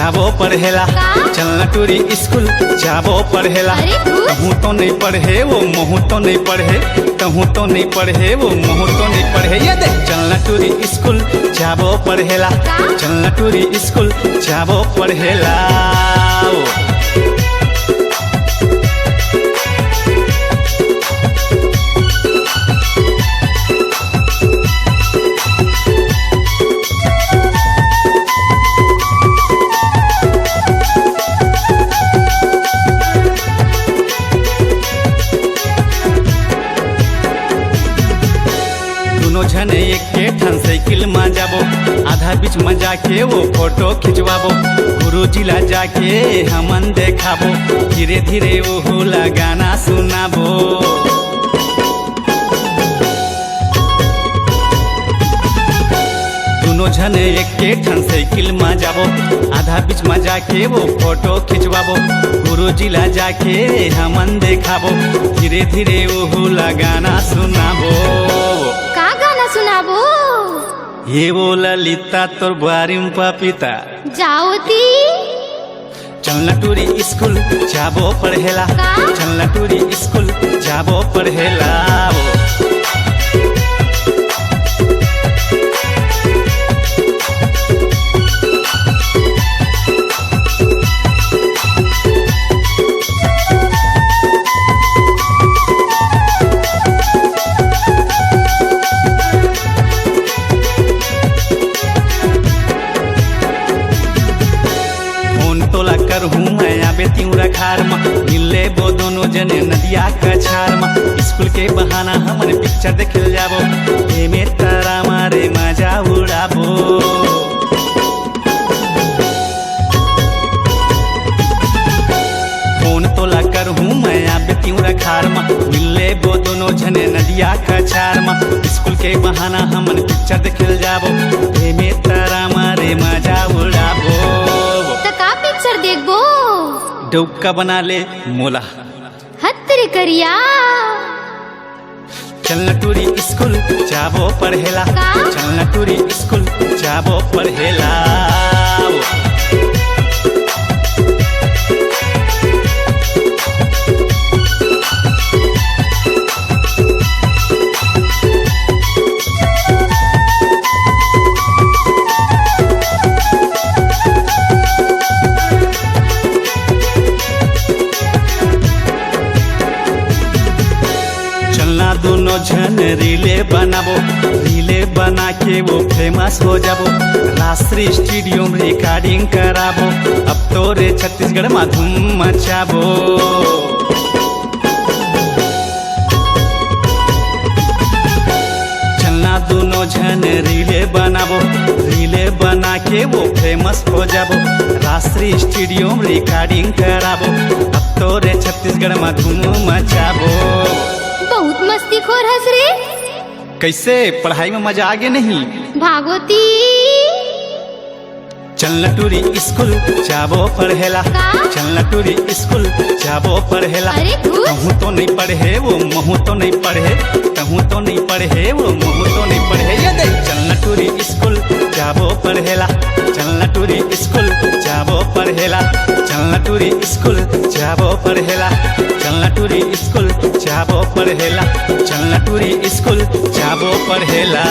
जाबो पढ़ेला। चलना टूरी स्कूल जाबो पढ़ेला। कहूँ तो नहीं पढ़े वो महू तो नहीं पढ़े, कहूँ तो नहीं पढ़े वो महू तो नहीं पढ़े। ये देख चलना टूरी स्कूल जाबो पढ़ेला। चलना टूरी स्कूल जाबो पढ़ेला। दोनों जने एक के ठन साइकिल में जाबो, आधा बीच में जाके वो फोटो खिंचवाबो। गुरुजी ला जाके हमन देखाबो, धीरे धीरे वो होला गाना सुनाबो। दोनों जने एक के ठन साइकिल में जाबो, आधा बीच में जाके वो फोटो खिंचवाबो। गुरुजी ला जाके हमन देखाबो, धीरे धीरे वो होला गाना सुनाबो। सुनाबो ये वो ललिता तोर बारिम पापिता जाओती। चलना टूरी स्कूल जाबो पढ़ेला। चलना टूरी स्कूल जाबो पढ़ेला। तोला कर हूँ मैं आबे तिउरा खार में, मिले बो दोनों जने नदिया कछार में। स्कूल के बहाना हमने पिक्चर देखे जाबो, एमे तारा मारे मजा उड़ाबो। फोन तोला कर हूँ मैं आबे तिउरा खार में, मिले बो दोनों जने नदिया कछार में। स्कूल के बहाना हमने पिक्चर देखे जाबो, एमे तारा मारे मजा उड़ाबो। पिक्चर देखबो डुबका बना ले मोला हत्तरी करिया। चलना टूरी स्कूल जाबो पढ़ेला। चलना टूरी स्कूल जाबो पढ़ेला। दोनों जन रीले बनाबो, रीले बना के वो फेमस हो जाबो। राष्ट्रीय स्टूडियो में रिकॉर्डिंग कराबो, अब तो रे छत्तीसगढ़ में धूम मचाबो। चलना दोनों जन रीले बनाबो, रीले बना के वो फेमस हो जाबो। राष्ट्रीय स्टूडियो में रिकॉर्डिंग कराबो, अब तो रे छत्तीसगढ़ में धूम मचाबो। बहुत मस्ती खोर हंस रे। कैसे पढ़ाई में मजा आगे नहीं भागोती। चलना टूरी स्कूल जाबो पढ़ेला। चलना टूरी स्कूल जाबो पढ़ेला। कहूँ तो नहीं पढ़े वो महू तो नहीं पढ़े, कहूँ तो नहीं पढ़े वो महू तो नहीं पढ़े। ये देख चलना टूरी स्कूल जाबो पढ़ेला। चलना टूरी स्कूल जाबो पढ़ेला। चलना टूरी स्कूल जाबो पढ़ेला। चलना टूरी स्कूल जाबो पढ़ेला। चलना टूरी स्कूल जाबो पढ़ेला।